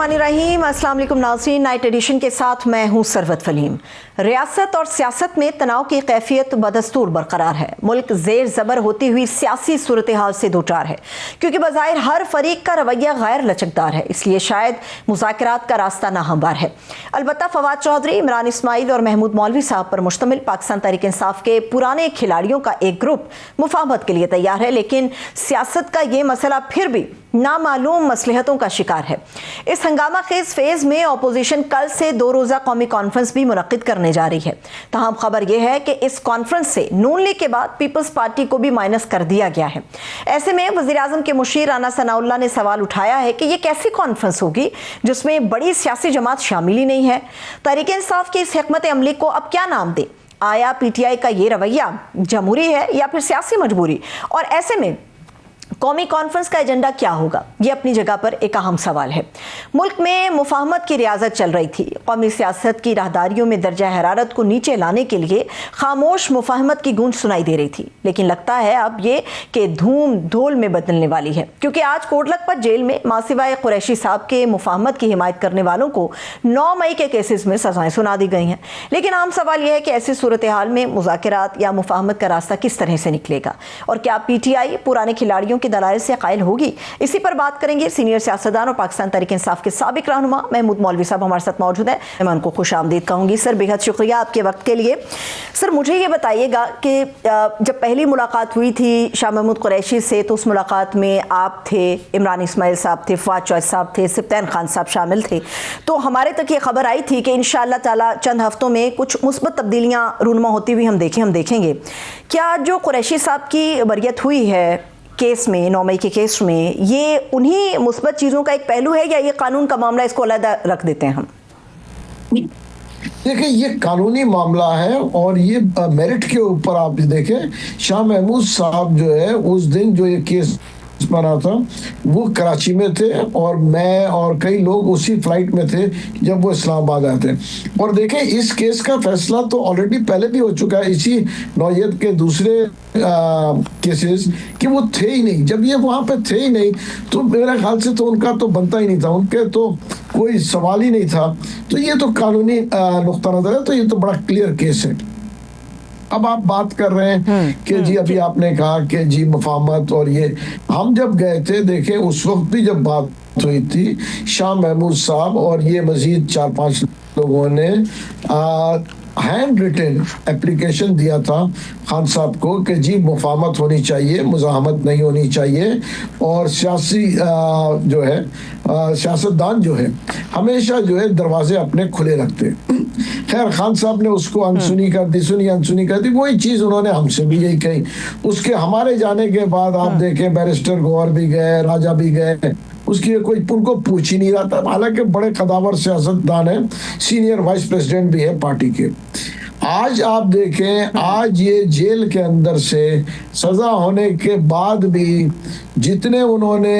बिस्मिल्लाहिर्रहमानिर्रहीम। अस्सलाम वालेकुम नाज़रीन, नाइट एडिशन के साथ मैं हूं सरवत फलीम। रियासत और सियासत में तनाव की कैफियत बदस्तूर बरकरार है। मुल्क जेर ज़बर होती हुई सियासी सूरत हाल से दो चार है, क्योंकि बज़ाहिर हर फरीक का रवैया गैर लचकदार है, इसलिए शायद मुज़ाकरात का रास्ता नाहमवार है। अलबत्ता फवाद चौधरी, इमरान इस्माइल और महमूद मौलवी साहब पर मुश्तमिल पाकिस्तान तहरीक इंसाफ के पुराने खिलाड़ियों का एक ग्रुप मुफाहमत के लिए तैयार है, लेकिन सियासत का ये मसला फिर भी नामालूम मसलहतों का शिकार है। इस हंगामा खेज फेज में अपोजिशन कल से 2 रोज़ा कौमी कॉन्फ्रेंस भी मुनक्किद करने जा रही है। तहम खबर यह है कि इस कॉन्फ्रेंस से नून लीग के बाद पीपल्स पार्टी को भी माइनस कर दिया गया है। ऐसे में वज़ीर आज़म के मुशीर राना सनाउल्लाह ने सवाल उठाया है कि यह कैसी कॉन्फ्रेंस होगी जिसमें बड़ी सियासी जमात शामिल ही नहीं है। तहरीक इंसाफ की इस हिकमत अमली को अब क्या नाम दे? आया पीटीआई का ये रवैया जमहूरी है या फिर सियासी मजबूरी? और ऐसे में कौमी कॉन्फ्रेंस का एजेंडा क्या होगा? ये अपनी जगह पर एक अहम सवाल है। मुल्क में मुफाहमत की रियाजत चल रही थी। कौमी सियासत की राहदारियों में दर्जा हरारत को नीचे लाने के लिए खामोश मुफाहमत की गूंज सुनाई दे रही थी, लेकिन लगता है अब ये कि धूम धोल में बदलने वाली है, क्योंकि आज कोट लखपत जेल में मासिवाए कुरैशी साहब के मुफाहमत की हिमायत करने वालों को 9 मई के केसेस में सजाएं सुना दी गई हैं। लेकिन आम सवाल यह है कि ऐसी सूरत हाल में मुज़ाकरात या मुफाहमत का रास्ता किस तरह से निकलेगा, और क्या पीटीआई पुराने खिलाड़ियों की दलाल से कायल होगी? इसी पर बात करेंगे सीनियर सियासतदान और पाकिस्तान तहरीक इंसाफ के साबिक रहनुमा महमूद मौलवी साहब हमारे साथ मौजूद हैं। मैं उनको खुश आमदीद कहूंगी। सर, बेहद शुक्रिया आपके वक्त के लिए। सर, मुझे ये बताइएगा कि जब पहली मुलाकात हुई थी शाह महमूद कुरैशी से, तो उस मुलाकात में आप थे, इमरान इस्माइल साहब थे, फवाद चौधरी साहब थे, सिब्तैन खान साहब शामिल थे। तो हमारे तक ये खबर आई थी कि इंशाअल्लाह ताला चंद हफ्तों में कुछ मुस्बत तब्दीलियां रूनुमा होती हुई हम देखेंगे। क्या जो कुरैशी साहब की बरियत हुई है केस में, 9 मई के केस में, ये उन्हीं मुस्बत चीज़ों का एक पहलू है या ये कानून का मामला, इसको अलग रख देते हैं हम? देखिए, ये कानूनी मामला है और ये मेरिट के ऊपर आप देखें। शाह महमूद साहब जो है, उस दिन जो ये केस बना था वो कराची में थे और मैं और कई लोग उसी फ्लाइट में थे जब वो इस्लामाबाद आए थे। और देखें, इस केस का फैसला तो ऑलरेडी पहले भी हो चुका है, इसी नौयत के दूसरे केसेस, कि वो थे ही नहीं। जब ये वहाँ पे थे ही नहीं तो मेरे ख्याल से तो उनका तो बनता ही नहीं था, उनके तो कोई सवाल ही नहीं था। तो ये तो कानूनी नुक्ता नज़र है, तो ये तो बड़ा क्लियर केस है। अब आप बात कर रहे हैं कि जी अभी आपने कहा कि जी मुफाहमत, और ये हम जब गए थे, देखें उस वक्त भी जब बात हुई थी, शाह महमूद साहब और ये मजीद 4-5 लोगों ने हैंड रिटन एप्लीकेशन दिया था खान साहब को कि जी मुफाहमत होनी चाहिए, मुज़ाहमत नहीं होनी चाहिए। और सियासी जो है सियासतदान जो है हमेशा जो है दरवाजे अपने खुले रखते। खैर, खान साहब ने उसको अनसुनी कर दी, अनसुनी कर दी। वही चीज़ उन्होंने हमसे भी यही कही। उसके हमारे जाने के बाद आप देखें, बैरिस्टर गौहर भी गए, राजा भी गए, उसकी कोई उनको पूछ ही नहीं रहा था। हालांकि बड़े कदावर सियासतदान है, सीनियर वाइस प्रेसिडेंट भी है पार्टी के। आज आप देखें, आज ये जेल के अंदर से सज़ा होने के बाद भी जितने उन्होंने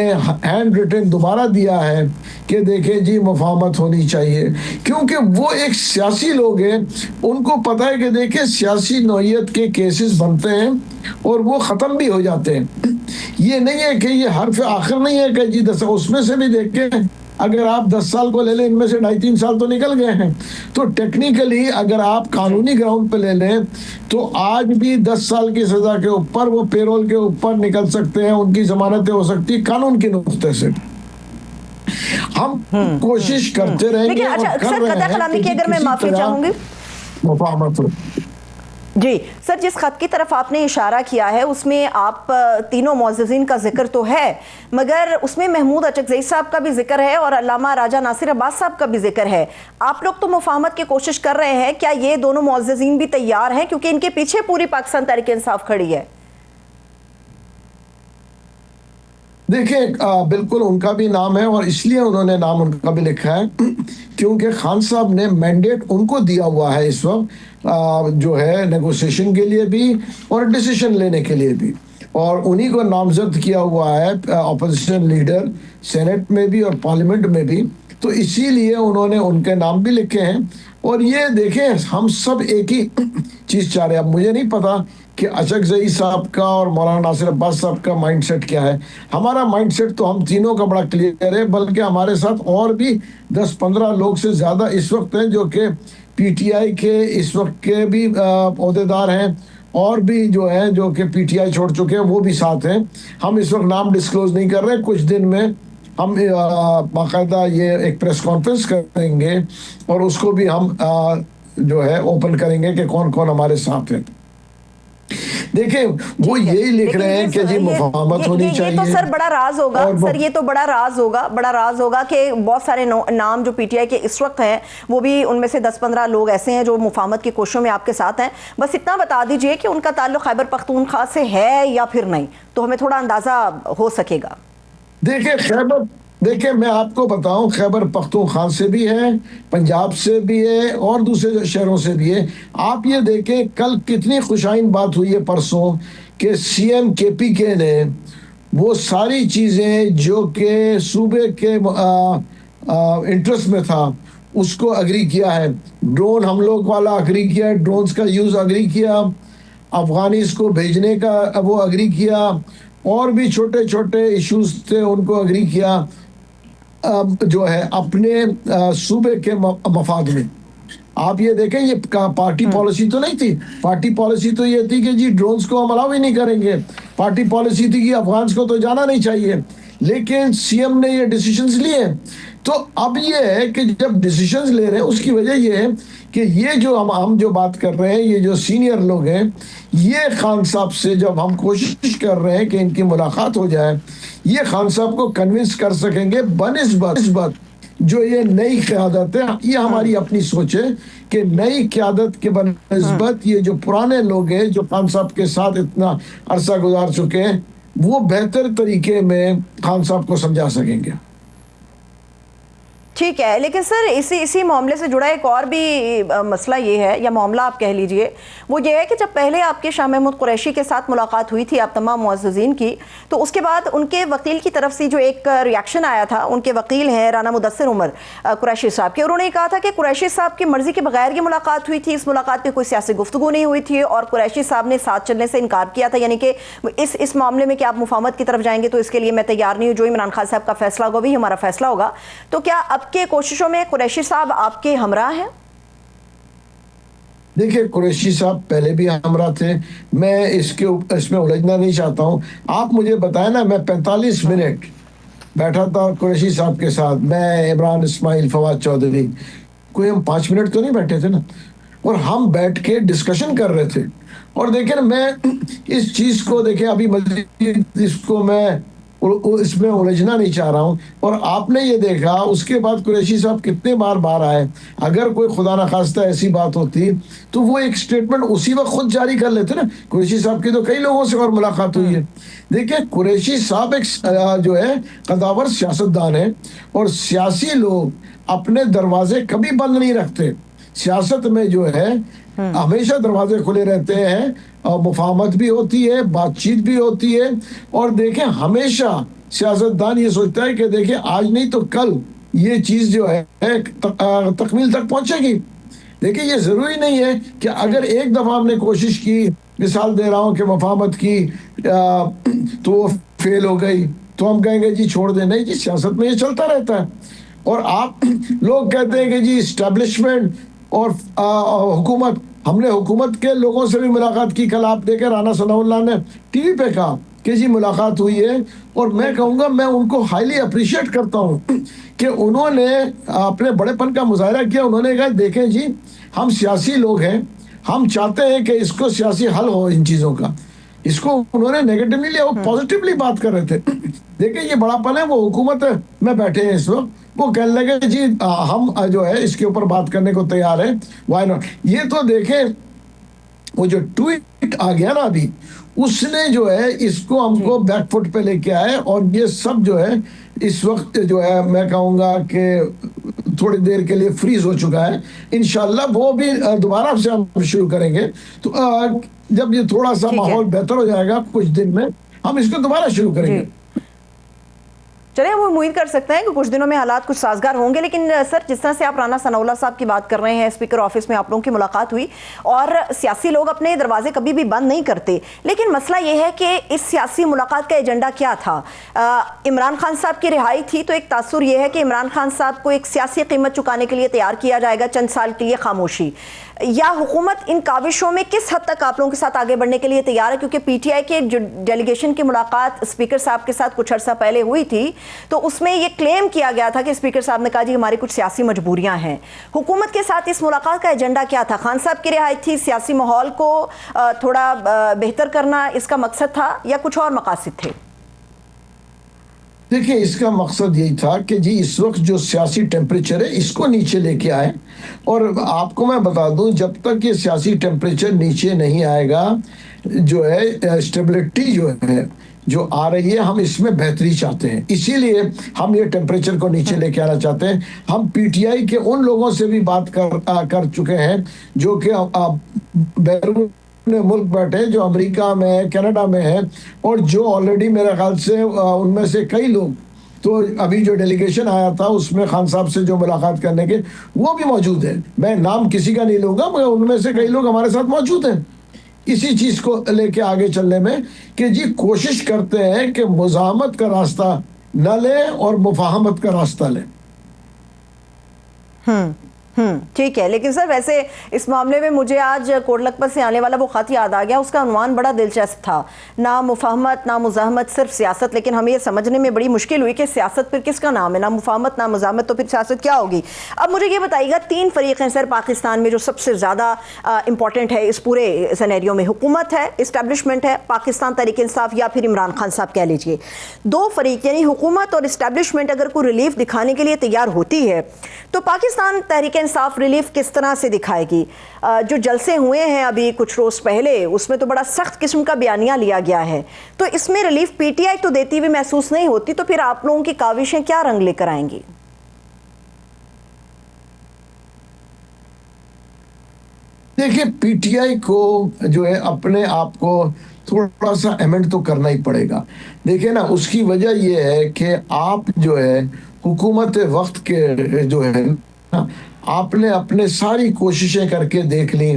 हैंड रिटन दोबारा दिया है कि देखें जी मुफाहमत होनी चाहिए, क्योंकि वो एक सियासी लोग हैं, उनको पता है कि देखें सियासी नौयत के केसेस बनते हैं और वो ख़त्म भी हो जाते हैं। ये नहीं है कि ये हर्फ आखिर नहीं है कि जी 10, उसमें से भी देख के अगर आप 10 साल को ले लें, इनमें से 2.5-3 साल तो निकल गए हैं। तो टेक्निकली अगर आप कानूनी ग्राउंड पे ले लें तो आज भी 10 साल की सज़ा के ऊपर वो पेरोल के ऊपर निकल सकते हैं, उनकी जमानतें हो सकती है कानून के नुक्ते से। हम कोशिश करते रहेंगे और कर रहे हैं कि अगर मैं माफी चाहूंगी मुफाहमत हो। जी सर, जिस खत की तरफ आपने इशारा किया है उसमें आप तीनों मुअज़्ज़िज़ीन का जिक्र तो है, मगर उसमें महमूद अचकज़ई साहब का भी जिक्र है और अल्लामा राजा नासिर अब्बास साहब का भी जिक्र है। आप लोग तो मुफाहमत की कोशिश कर रहे हैं, क्या ये दोनों मुअज़्ज़िज़ीन भी तैयार हैं? क्योंकि इनके पीछे पूरी पाकिस्तान तहरीक इंसाफ खड़ी है। देखिए, बिल्कुल उनका भी नाम है और इसलिए उन्होंने नाम उनका भी लिखा है क्योंकि खान साहब ने मैंडेट उनको दिया हुआ है इस वक्त जो है नेगोशिएशन के लिए भी और डिसीजन लेने के लिए भी, और उन्हीं को नामजद किया हुआ है अपोजिशन लीडर सेनेट में भी और पार्लियामेंट में भी। तो इसीलिए उन्होंने उनके नाम भी लिखे हैं। और ये देखें, हम सब एक ही चीज़ चाह रहे हैं। अब मुझे नहीं पता कि अशरफ साहब का और मौलाना नासिर अब्बास साहब का माइंडसेट क्या है। हमारा माइंडसेट तो हम तीनों का बड़ा क्लियर है, बल्कि हमारे साथ और भी 10-15 लोग से ज़्यादा इस वक्त हैं जो कि पीटीआई के इस वक्त के भी ओहदेदार हैं, और भी जो है जो कि पीटीआई छोड़ चुके हैं वो भी साथ हैं। हम इस वक्त नाम डिस्क्लोज नहीं कर रहे, कुछ दिन में हम बाकायदा ये एक प्रेस कॉन्फ्रेंस करेंगे और उसको भी हम जो है ओपन करेंगे कि कौन कौन हमारे साथ है। देखिए वो यही लिख रहे हैं कि जी मुफाहमत होनी चाहिए। ये तो सर बड़ा राज होगा, सर ये तो बड़ा राज होगा कि बहुत सारे नाम जो पीटीआई के इस वक्त हैं वो भी उनमें से 10-15 लोग ऐसे हैं जो मुफाहमत की कोशिशों में आपके साथ हैं। बस इतना बता दीजिए कि उनका ताल्लुक खैबर पख्तूनख्वा से है या फिर नहीं, तो हमें थोड़ा अंदाजा हो सकेगा। देखिए मैं आपको बताऊं, खैबर पख्तूनख्वा से भी है, पंजाब से भी है और दूसरे शहरों से भी है। आप ये देखें कल कितनी खुशाइन बात हुई है परसों कि सीएम केपीके ने वो सारी चीज़ें जो कि सूबे के इंटरेस्ट में था उसको अग्री किया है। ड्रोन हम लोग वाला अग्री किया, ड्रोन्स का यूज़ अग्री किया, अफगानिस को भेजने का वो अग्री किया, और भी छोटे छोटे इश्यूज थे उनको अग्री किया जो है अपने सूबे के मफाद में। आप ये देखें ये पार्टी पॉलिसी तो नहीं थी, पार्टी पॉलिसी तो ये थी कि जी ड्रोन्स को हम अलाउ ही नहीं करेंगे, पार्टी पॉलिसी थी कि अफगान को तो जाना नहीं चाहिए, लेकिन सीएम ने ये डिसीजंस लिए। तो अब ये है कि जब डिसीजंस ले रहे हैं उसकी वजह ये है कि ये जो हम जो बात कर रहे हैं, ये जो सीनियर लोग हैं, ये खान साहब से जब हम कोशिश कर रहे हैं कि इनकी मुलाकात हो जाए, ये खान साहब को कन्विंस कर सकेंगे बनिस्बत जो ये नई क़यादत है। ये हमारी अपनी सोच है कि नई क़यादत के बनिस्बत ये जो पुराने लोग हैं जो खान साहब के साथ इतना अरसा गुजार चुके हैं, वो बेहतर तरीके में खान साहब को समझा सकेंगे। ठीक है, लेकिन सर इसी मामले से जुड़ा एक और भी मसला ये है, या मामला आप कह लीजिए, वो ये है कि जब पहले आपके शाह महमूद कुरैशी के साथ मुलाकात हुई थी आप तमाम मुअज़्ज़िज़ीन की, तो उसके बाद उनके वकील की तरफ से जो एक रिएक्शन आया था, उनके वकील हैं राना मुदस्सिर उमर कुरैशी साहब के, उन्होंने कहा था कि कुरैशी साहब की मर्ज़ी के बगैर ये मुलाकात हुई थी, इस मुलाकात में कोई सियासी गुफ्तगू नहीं हुई थी और कुरैशी साहब ने साथ चलने से इनकार किया था, यानी कि इस मामले में कि आप मुफाहमत की तरफ जाएंगे तो इसके लिए मैं तैयार नहीं हूँ, जो इमरान खान साहब का फैसला होगा वही हमारा फैसला होगा। तो क्या अब के कोशिशों में कुरैशी साहब आपके हमरा हैं? देखिए कुरैशी साहब पहले भी हमरा थे, मैं इसमें उलझना नहीं चाहता हूं। आप मुझे बताएं ना, मैं 45 मिनट बैठा था कुरैशी साहब के साथ, मैं, इमरान इस्माइल, फवाद चौधरी, कोई हम 5 मिनट तो नहीं बैठे थे ना, और हम बैठ के डिस्कशन कर रहे थे। और देखिए मैं इस चीज को देखें अभी मजीद इसको मैं इसमें उलझना नहीं चाह रहा हूँ। और आपने ये देखा उसके बाद कुरैशी साहब कितने बार आए, अगर कोई खुदा न खास्ता ऐसी बात होती तो वो एक स्टेटमेंट उसी वक्त खुद जारी कर लेते ना। कुरैशी साहब की तो कई लोगों से और मुलाकात हुई है। देखिए कुरैशी साहब एक जो है कदावर सियासतदान है, और सियासी लोग अपने दरवाजे कभी बंद नहीं रखते। सियासत में जो है हमेशा दरवाजे खुले रहते हैं, और मुफाहमत भी होती है, बातचीत भी होती है। और देखें हमेशा सियासतदान ये सोचता है कि देखें आज नहीं तो कल ये चीज़ जो है तकमील तक पहुंचेगी। देखिए ये ज़रूरी नहीं है कि अगर एक दफ़ा हमने कोशिश की, मिसाल दे रहा हूँ कि मुफाहमत की तो वो फेल हो गई तो हम कहेंगे जी छोड़ दें। नहीं जी, सियासत में ये चलता रहता है। और आप लोग कहते हैं कि जी इस्टेब्लिशमेंट और हुकूमत, हमने हुकूमत के लोगों से भी मुलाकात की। कल आप देखें राना सनाउल्लाह ने टीवी पे कहा कि जी मुलाकात हुई है, और मैं कहूँगा मैं उनको हाईली अप्रिशिएट करता हूँ कि उन्होंने अपने बड़ेपन का मुजाहरा किया। उन्होंने कहा देखें जी हम सियासी लोग हैं, हम चाहते हैं कि इसको सियासी हल हो इन चीज़ों का। इसको उन्होंने नेगेटिवली लिया, वो पॉजिटिवली बात कर रहे थे। देखिए ये बड़ापन है, वो हुकूमत में बैठे हैं इस वक्त, वो कहने लगे जी हम जो है इसके ऊपर बात करने को तैयार है, व्हाई नॉट। ये तो देखें वो जो ट्वीट आ गया ना अभी, उसने जो है इसको हमको बैकफुट पे लेके आए, और ये सब जो है इस वक्त जो है मैं कहूँगा कि थोड़ी देर के लिए फ्रीज हो चुका है। इंशाल्लाह वो भी दोबारा से हम शुरू करेंगे। तो जब ये थोड़ा सा माहौल बेहतर हो जाएगा कुछ दिन में, हम इसको दोबारा शुरू करेंगे। चलिए हम उम्मीद कर सकते हैं कि कुछ दिनों में हालात कुछ साजगार होंगे। लेकिन सर, जिस तरह से आप राना सनाउल्लाह साहब की बात कर रहे हैं, स्पीकर ऑफिस में आप लोगों की मुलाकात हुई और सियासी लोग अपने दरवाजे कभी भी बंद नहीं करते, लेकिन मसला ये है कि इस सियासी मुलाकात का एजेंडा क्या था? इमरान खान साहब की रिहाई थी, तो एक तासुर यह है कि इमरान खान साहब को एक सियासी कीमत चुकाने के लिए तैयार किया जाएगा, चंद साल के लिए खामोशी, या हुकूमत इन काविशों में किस हद तक आप लोगों के साथ आगे बढ़ने के लिए तैयार है? क्योंकि पीटीआई के जो डेलीगेशन की मुलाकात स्पीकर साहब के साथ कुछ अर्सा पहले हुई थी, तो उसमें ये क्लेम किया गया था कि स्पीकर साहब ने कहा जी हमारी कुछ सियासी मजबूरियां हैं। हुकूमत के साथ इस मुलाकात का एजेंडा क्या था? खान साहब की रिहाई थी, सियासी माहौल को थोड़ा बेहतर करना इसका मकसद था, या कुछ और मकासद थे? देखिए, इसका मकसद यही था कि जी इस वक्त जो सियासी टेम्परेचर है इसको नीचे लेके आए। और आपको मैं बता दूं, जब तक ये सियासी टेम्परेचर नीचे नहीं आएगा, जो है स्टेबिलिटी जो आ रही है, हम इसमें बेहतरी चाहते हैं। इसीलिए हम ये टेम्परेचर को नीचे लेके आना चाहते हैं। हम पीटीआई के उन लोगों से भी बात कर चुके हैं जो कि बैरून मुल्क बैठे, जो अमेरिका में है, कनाडा में है, और जो ऑलरेडी मेरे ख्याल से उनमें से कई लोग, तो अभी जो डेलीगेशन आया था उसमें खान साहब से जो मुलाकात करने के, वो भी मौजूद है। मैं नाम किसी का नहीं लूँगा, मगर उनमें से कई लोग हमारे साथ मौजूद हैं इसी चीज़ को लेके आगे चलने में, कि जी कोशिश करते हैं कि मुज़ाहमत का रास्ता न लें और मुफाहमत का रास्ता लें। ठीक है। लेकिन सर, वैसे इस मामले में मुझे आज कोट लखपत से आने वाला वो खत याद आ गया। उसका उन्वान बड़ा दिलचस्प था, ना मुफाहमत ना मुज़ाहमत, सिर्फ सियासत। लेकिन हमें ये समझने में बड़ी मुश्किल हुई कि सियासत फिर किसका नाम है? ना मुफाहमत ना मुज़ाहमत, तो फिर सियासत क्या होगी? अब मुझे ये बताइएगा, 3 फरीक हैं सर पाकिस्तान में जो सबसे ज़्यादा इंपॉर्टेंट है इस पूरे सिनेरियो में। हुकूमत है, इस्टेब्लिशमेंट है, पाकिस्तान तहरीक इंसाफ, या फिर इमरान खान साहब कह लीजिए। 2 फरीक यानी हुकूमत और इस्टेब्लिशमेंट अगर कोई रिलीफ दिखाने के लिए तैयार होती है, तो पाकिस्तान तहरीक इंसाफ रिलीफ किस तरह से दिखाएगी? जो जलसे हुए हैं अभी कुछ रोज पहले, उसमें तो बड़ा सख्त किस्म का बयानिया लिया गया है, तो इसमें रिलीफ पीटीआई तो देती हुई महसूस नहीं होती, तो फिर आप लोगों की काविशें क्या रंग लेकर आएंगी? देखिए, पीटीआई को जो है अपने आप को थोड़ा सा अमेंड तो करना ही पड़ेगा। देखिए ना, उसकी वजह यह है कि आप जो है हुकूमत वक्त के जो है ना, आपने अपने सारी कोशिशें करके देख ली।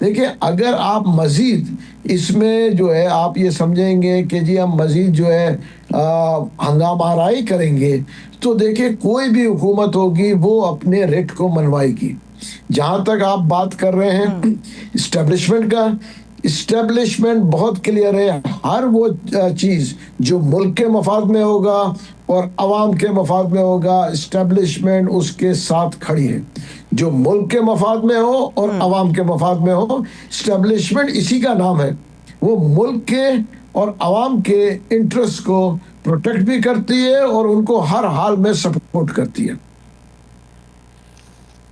देखिए, अगर आप मज़ीद इसमें जो है आप ये समझेंगे कि जी हम मज़ीद जो है हंगामाराई करेंगे, तो देखिए कोई भी हुकूमत होगी वो अपने रेट को मनवाएगी। जहाँ तक आप बात कर रहे हैं इस्टेब्लिशमेंट का, इस्टेब्लिशमेंट बहुत क्लियर है। हर वो चीज़ जो मुल्क के मफाद में होगा और अवाम के मफाद में होगा, इस्टेब्लिशमेंट उसके साथ खड़ी है। जो मुल्क के मफाद में हो और अवाम के मफाद में हो, इस्टेब्लिशमेंट इसी का नाम है। वो मुल्क के और अवाम के इंटरेस्ट को प्रोटेक्ट भी करती है और उनको हर हाल में सपोर्ट करती है।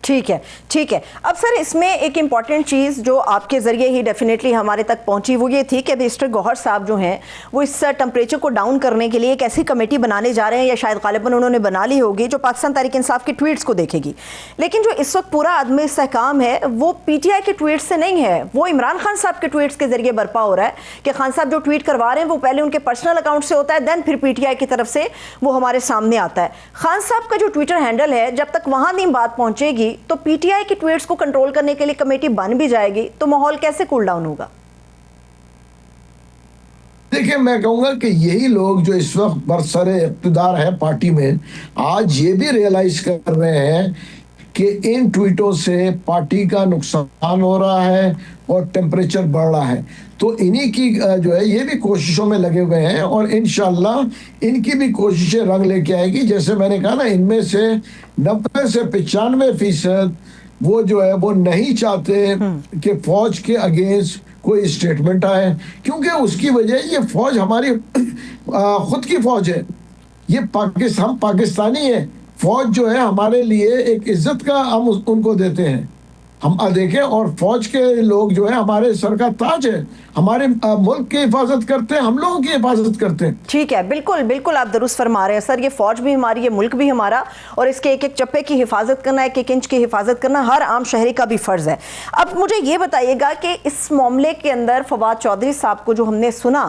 ठीक है, ठीक है। अब सर, इसमें एक इम्पॉर्टेंट चीज़ जो आपके ज़रिए ही डेफिनेटली हमारे तक पहुंची, वो ये थी कि मिस्टर गौहर साहब जो हैं वो इस टेम्परेचर को डाउन करने के लिए एक ऐसी कमेटी बनाने जा रहे हैं, या शायद गालिबन उन्होंने बना ली होगी, जो पाकिस्तान तहरीक इंसाफ के ट्वीट्स को देखेगी। लेकिन जो इस वक्त पूरा आदमी इस्तेहकाम है वो पीटीआई के ट्वीट से नहीं है, वो इमरान खान साहब के ट्वीट्स के जरिए बर्पा हो रहा है कि खान साहब जो ट्वीट करवा रहे हैं वो पहले उनके पर्सनल अकाउंट से होता है, देन फिर पीटीआई की तरफ से वो हमारे सामने आता है। खान साहब का जो ट्विटर हैंडल है, जब तक वहाँ नहीं बात पहुँचेगी तो पीटीआई के ट्वीट्स को कंट्रोल करने के लिए कमेटी बन भी जाएगी, तो माहौल कैसे कूल डाउन होगा? देखिए, मैं कहूंगा कि यही लोग जो इस वक्त बरसरे इक़्तिदार है पार्टी में, आज ये भी रियलाइज कर रहे हैं कि इन ट्वीटों से पार्टी का नुकसान हो रहा है और टेम्परेचर बढ़ रहा है। तो इन्हीं की जो है ये भी कोशिशों में लगे हुए हैं, और इंशाल्लाह इनकी भी कोशिशें रंग लेके आएगी। जैसे मैंने कहा ना, इनमें से 90 से 95% वो जो है वो नहीं चाहते कि फौज के अगेंस्ट कोई स्टेटमेंट आए, क्योंकि उसकी वजह ये फौज हमारी खुद की फौज है। ये पाकिस्तानी है। फौज जो है हमारे लिए एक इज्जत का हम उनको देते हैं। हम देखें, और फौज के लोग जो है हमारे सर का ताज है, हमारे मुल्क की हिफाजत करते हैं, हम लोगों की हिफाजत करते हैं। ठीक है, बिल्कुल बिल्कुल आप दुरुस्त फरमा रहे हैं सर। ये फौज भी हमारी, ये मुल्क भी हमारा, और इसके एक एक चप्पे की हिफाजत करना, एक एक इंच की हिफाजत करना हर आम शहरी का भी फर्ज है। अब मुझे ये बताइएगा कि इस मामले के अंदर फवाद चौधरी साहब को जो हमने सुना,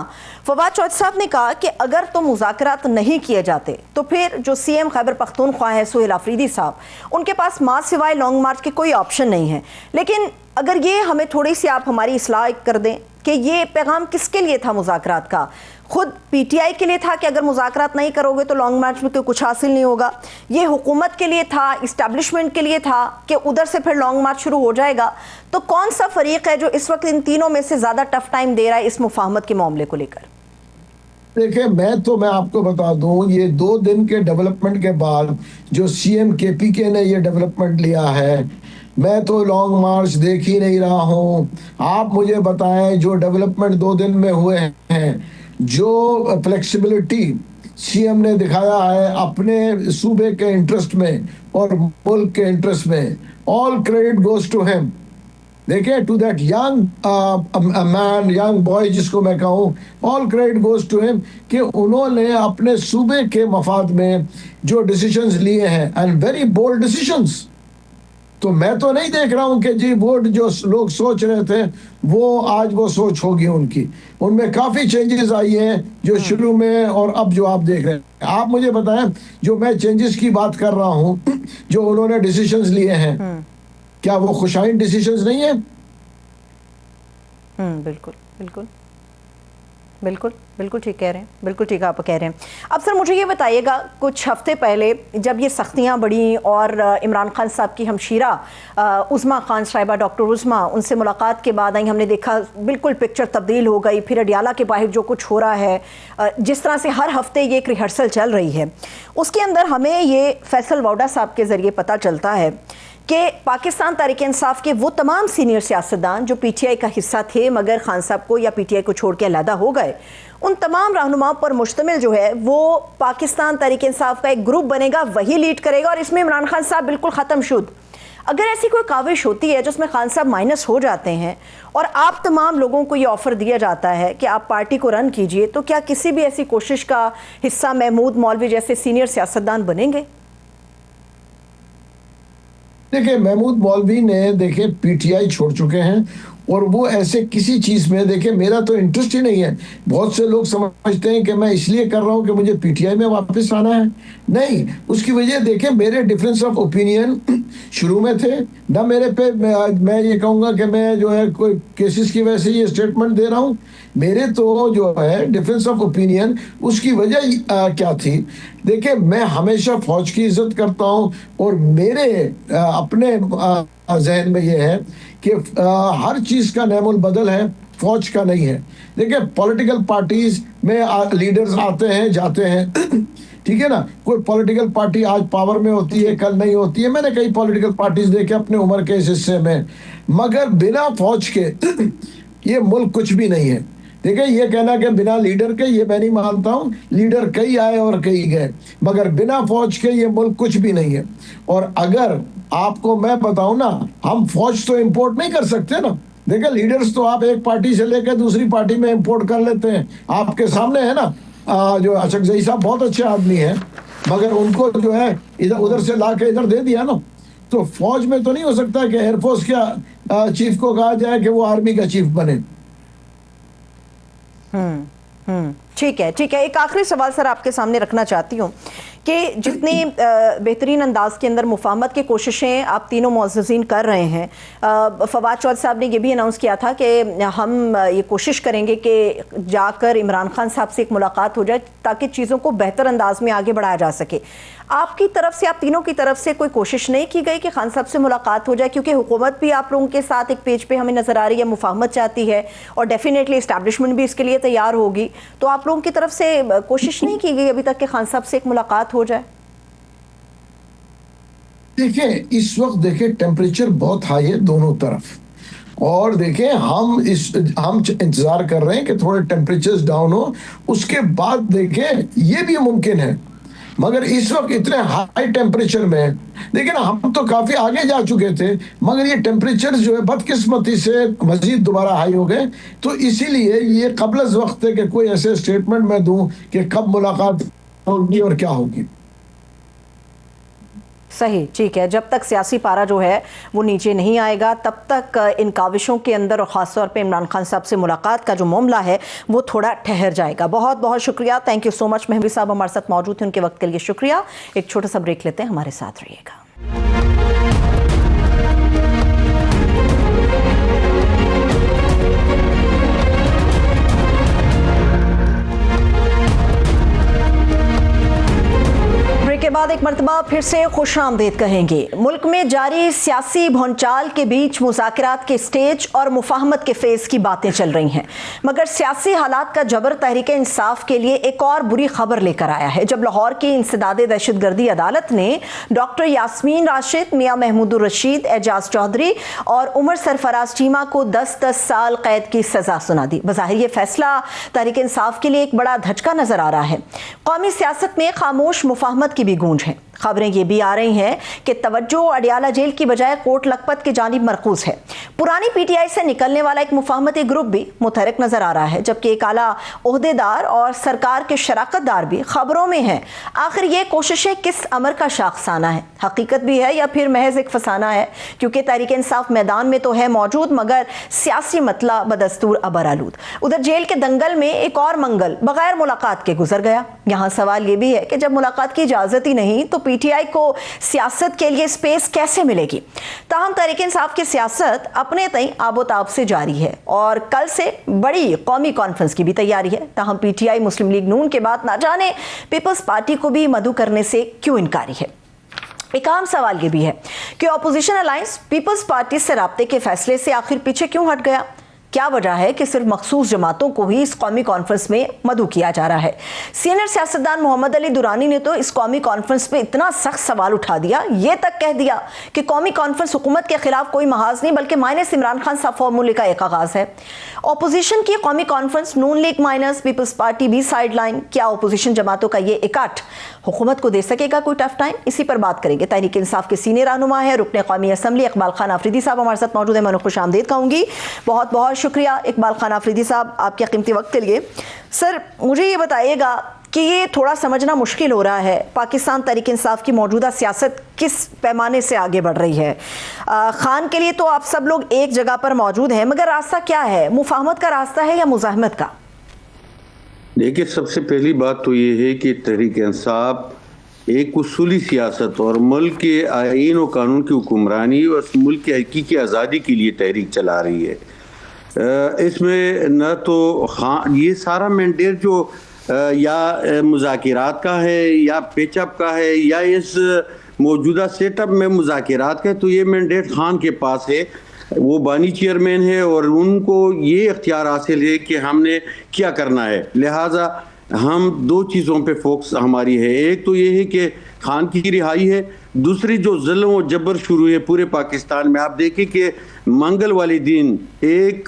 फवाद चौधरी साहब ने कहा कि अगर तो मुज़ाकरात नहीं किए जाते तो फिर जो CM खैबर पख्तूनख्वा है सुहेल आफरीदी साहब, उनके पास मां सिवाय लॉन्ग मार्च के कोई ऑप्शन नहीं है। लेकिन अगर ये हमें थोड़ी सी आप हमारी इस्लाह कर दें कि ये पैगाम किसके लिए था मुज़ाकरात का? खुद PTI के लिए था कि अगर मुज़ाकरात नहीं करोगे तो लॉन्ग मार्च में कुछ हासिल नहीं होगा? ये हुकूमत के लिए था, इस्टेब्लिशमेंट के लिए था कि उधर से फिर लॉन्ग मार्च शुरू हो जाएगा? तो कौन सा फरीक है जो इस वक्त इन तीनों में से ज़्यादा टफ टाइम दे रहा है इस मुफाहमत के मामले को लेकर? देखिए, मैं आपको बता दूं, ये 2 दिन के डेवलपमेंट के बाद जो CM KPK ने ये डेवलपमेंट लिया है, मैं तो लॉन्ग मार्च देख ही नहीं रहा हूँ। आप मुझे बताएं, जो डेवलपमेंट 2 दिन में हुए हैं, जो फ्लेक्सिबिलिटी CM ने दिखाया है अपने सूबे के इंटरेस्ट में और मुल्क के इंटरेस्ट में, all credit goes to him. देखिए, to that young man, young boy जिसको मैं कहूँ, all credit goes to him कि उन्होंने अपने सूबे के मफाद में जो डिसीजंस लिए हैं, एंड वेरी बोल्ड डिसीजंस। तो मैं तो नहीं देख रहा हूं कि जी वो जो लोग सोच रहे थे वो आज वो सोच होगी उनकी। उनमें काफ़ी चेंजेस आई हैं जो शुरू में और अब जो आप देख रहे हैं। आप मुझे बताएं, जो मैं चेंजेस की बात कर रहा हूं, जो उन्होंने डिसीजंस लिए हैं, क्या वो खुशाइन डिसीजंस नहीं है? बिल्कुल बिल्कुल बिल्कुल बिल्कुल ठीक कह रहे हैं, बिल्कुल ठीक आप कह रहे हैं। अब सर मुझे ये बताइएगा, कुछ हफ्ते पहले जब ये सख्तियाँ बढ़ी और इमरान खान साहब की हमशीरा उज़मा खान साहिबा, डॉक्टर उज़मा, उनसे मुलाकात के बाद आई, हमने देखा बिल्कुल पिक्चर तब्दील हो गई। फिर अडियाला के बाहर जो कुछ हो रहा है, जिस तरह से हर हफ्ते ये एक रिहर्सल चल रही है, उसके अंदर हमें ये फैसल वाउडा साहब के ज़रिए पता चलता है कि पाकिस्तान तहरीक इंसाफ के वो तमाम सीनियर सियासतदान जो PTI का हिस्सा थे मगर खान साहब को या PTI को छोड़ के अलहदा हो गए, उन तमाम रहनुमाओं पर मुश्तमिल जो है वो पाकिस्तान तहरीक इंसाफ का एक ग्रुप बनेगा, वही लीड करेगा, और इसमें इमरान खान साहब बिल्कुल ख़त्मशुद। अगर ऐसी कोई काविश होती है जिसमें खान साहब माइनस हो जाते हैं और आप तमाम लोगों को ये ऑफ़र दिया जाता है कि आप पार्टी को रन कीजिए, तो क्या किसी भी ऐसी कोशिश का हिस्सा महमूद मौलवी जैसे सीनियर सियासतदान बनेंगे? देखिए, महमूद मौलवी ने देखिए PTI छोड़ चुके हैं और वो ऐसे किसी चीज़ में, देखिए मेरा तो इंटरेस्ट ही नहीं है। बहुत से लोग समझते हैं कि मैं इसलिए कर रहा हूँ कि मुझे PTI में वापस आना है। नहीं, उसकी वजह देखिए मेरे डिफरेंस ऑफ ओपिनियन शुरू में थे ना। मेरे पे मैं ये कहूँगा कि मैं जो है कोई केसेस की वजह से ये स्टेटमेंट दे रहा हूँ। मेरे तो जो है डिफरेंस ऑफ ओपिनियन, उसकी वजह क्या थी? देखिए, मैं हमेशा फौज की इज्जत करता हूँ और मेरे अपने जहन में ये है कि हर चीज़ का नेमुल बदल है, फौज का नहीं है। देखिए, पॉलिटिकल पार्टीज में लीडर्स आते हैं जाते हैं ठीक है ना। कोई पॉलिटिकल पार्टी आज पावर में होती है, कल नहीं होती है। मैंने कई पॉलिटिकल पार्टीज देखे अपने उम्र के इस हिस्से में, मगर बिना फौज के ये मुल्क कुछ भी नहीं है। देखिए, ये कहना कि बिना लीडर के, ये मैं नहीं मानता हूँ। लीडर कई आए और कई गए, मगर बिना फौज के ये मुल्क कुछ भी नहीं है। और अगर आपको मैं बताऊं ना, हम फौज तो इंपोर्ट नहीं कर सकते ना। देखिए, लीडर्स तो आप एक पार्टी से लेकर दूसरी पार्टी में इंपोर्ट कर लेते हैं। आपके सामने है ना, जो अशरफ साहब बहुत अच्छे आदमी हैं, मगर उनको जो है इधर उधर से ला के इधर दे दिया ना। तो फौज में तो नहीं हो सकता कि एयरफोर्स के चीफ को कहा जाए कि वो आर्मी का चीफ बने। ठीक है, ठीक है। एक आखिरी सवाल सर आपके सामने रखना चाहती हूँ कि जितनी बेहतरीन अंदाज के अंदर मुफाहमत की कोशिशें आप तीनों मुअज़्ज़िज़ीन कर रहे हैं, फवाद चौधरी साहब ने ये भी अनाउंस किया था कि हम ये कोशिश करेंगे कि जाकर इमरान खान साहब से एक मुलाकात हो जाए ताकि चीज़ों को बेहतर अंदाज में आगे बढ़ाया जा सके। आपकी तरफ से, आप तीनों की तरफ से कोई कोशिश नहीं की गई कि खान साहब से मुलाकात हो जाए? क्योंकि हुकूमत भी आप लोगों के साथ एक पेज पे हमें नज़र आ रही है, मुफाहमत चाहती है और डेफिनेटली इस्टेब्लिशमेंट भी इसके लिए तैयार होगी। तो आप लोगों की तरफ से कोशिश नहीं की गई अभी तक कि खान साहब से एक मुलाकात हो जाए? देखिए, इस वक्त देखिए टेम्परेचर बहुत हाई है दोनों तरफ, और देखिए हम इंतजार कर रहे हैं कि थोड़े टेम्परेचर्स डाउन हो। उसके बाद देखिए ये भी मुमकिन है मगर इस वक्त इतने हाई टेम्परेचर में, देखिए ना, हम तो काफी आगे जा चुके थे, मगर ये टेम्परेचर जो है बदकिस्मती से मजीद दोबारा हाई हो गए। तो इसीलिए ये कबल वक्त है कि कोई ऐसे स्टेटमेंट मैं दूं कि कब मुलाकात होगी और क्या होगी। सही, ठीक है। जब तक सियासी पारा जो है वो नीचे नहीं आएगा तब तक इन काविशों के अंदर और ख़ासतौर पे इमरान खान साहब से मुलाकात का जो मामला है वो थोड़ा ठहर जाएगा। बहुत बहुत शुक्रिया, थैंक यू सो मच। महबूब साहब हमारे साथ मौजूद थे, उनके वक्त के लिए शुक्रिया। एक छोटा सा ब्रेक लेते हैं, हमारे साथ रहिएगा। के बाद एक मरतबा फिर से खुशामदीद कहेंगे। मुल्क में जारी सियासी भौंचाल के बीच मुज़ाकरात के स्टेज और मुफाहमत के फेज की बातें चल रही हैं, मगर सियासी हालात का जबर तहरीक इंसाफ के लिए एक और बुरी खबर लेकर आया है, जब लाहौर की इंसदादे दहशतगर्दी अदालत ने डॉक्टर यास्मीन राशिद, मियां महमूदुर रशीद, एजाज चौधरी और उमर सरफराज चीमा को 10-10 साल कैद की सजा सुना दी। बज़ाहिर ये फैसला तहरीक इंसाफ के लिए एक बड़ा धचका नजर आ रहा है। कौमी सियासत में खामोश मुफाहमत की भी गूंज है। खबरें ये भी आ रही हैं कि तवज्जो अडियाला जेल की बजाय कोट लखपत की जानिब मरकूज है। पुरानी पीटीआई से निकलने वाला एक मुफाहमती ग्रुप भी मुतहरक नजर आ रहा है, जबकि एक आला ओहदेदार और सरकार के शराकतदार भी खबरों में हैं। आखिर ये कोशिशें किस अमर का शाखसाना है, हकीकत भी है या फिर महज एक फसाना है? क्योंकि तहरीक इंसाफ मैदान में तो है मौजूद, मगर सियासी मतला बदस्तूर अबर आलूद। उधर जेल के दंगल में एक और मंगल बगैर मुलाकात के गुजर गया। यहाँ सवाल ये भी है कि जब मुलाकात की इजाजत ही नहीं तो पीटीआई को सियासत के लिए स्पेस कैसे मिलेगी? ताहम तहरीक इंसाफ की सियासत अपने तई आबोताब से जारी है और कल से बड़ी कौमी कॉन्फ्रेंस की भी तैयारी है। ताहम पीटीआई मुस्लिम लीग नून के बाद ना जाने पीपल्स पार्टी को भी मदऊ करने से क्यों इनकारी है। एक आम सवाल ये भी है कि ऑपोजिशन अलायंस पीपल्स पार्टी से राब्ते के फैसले से आखिर पीछे क्यों हट गया? क्या वजह है कि सिर्फ मखसूस जमातों को ही इस कौमी कॉन्फ्रेंस में मदऊ किया जा रहा है? सीनियर सियासतदान मोहम्मद अली दुरानी ने तो इस कौमी कॉन्फ्रेंस पे इतना सख्त सवाल उठा दिया, ये तक कह दिया कि कौमी कॉन्फ्रेंस हुकूमत के खिलाफ कोई महाज नहीं बल्कि माइनस इमरान खान साहब फॉर्मूले का एक आगाज है। ऑपोजिशन की कौमी कॉन्फ्रेंस, नून लीग माइनस, पीपल्स पार्टी भी साइडलाइन। क्या ऑपोजिशन जमातों का ये इकट्ठ हुकूमत को दे सकेगा कोई टफ टाइम? इसी पर बात करेंगे। तहरीक इंसाफ के सीनियर रहनुमा है, रुकने कौमी असम्बली इकबाल खान आफरीदी साहब हमारे साथ मौजूद है। मैं खुश आमदीद कहूँगी। बहुत बहुत शुक्रिया इकबाल खान आफरीदी साहब आपके कीमती वक्त के लिए। सर, मुझे ये बताइएगा कि ये थोड़ा समझना मुश्किल हो रहा है, पाकिस्तान तहरीक इंसाफ की मौजूदा सियासत किस पैमाने से आगे बढ़ रही है। खान के लिए तो आप सब लोग एक जगह पर मौजूद हैं, मगर रास्ता क्या है? मुफाहमत का रास्ता है या मुज़ाहमत का? देखिए, सबसे पहली बात तो ये है कि तहरीक इंसाफ एक उसूली सियासत और मुल्क के आईन और कानून की हुक्मरानी और मुल्क की हकीकी आज़ादी के लिए तहरीक चला रही है। इसमें न तो ये सारा मैंडेट जो या मुज़ाकिरात का है या पेचअप का है या इस मौजूदा सेटअप में मुज़ाकिरात का है, तो ये मैंडेट खान के पास है। वो बानी चेयरमैन है और उनको ये इख्तियार हासिल है कि हमने क्या करना है। लिहाजा हम दो चीज़ों पे फोकस हमारी है। एक तो ये है कि खान की रिहाई है, दूसरी जो जुल्म और जबर शुरू है पूरे पाकिस्तान में। आप देखें कि मंगल वाले दिन एक